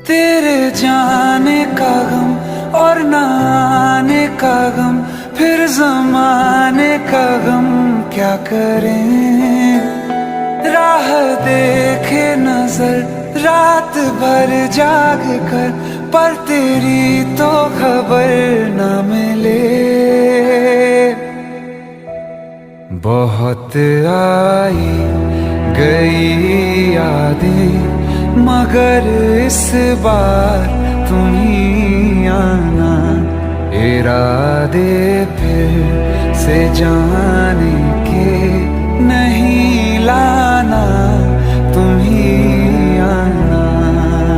तेरे जाने का गम और न आने का गम, फिर जमाने का गम क्या करें। राह देखे नजर रात भर जाग कर, पर तेरी तो खबर न मिले। बहुत आई गई यादें, मगर इस बार तुम ही आना। इरादे फिर से जाने के नहीं लाना।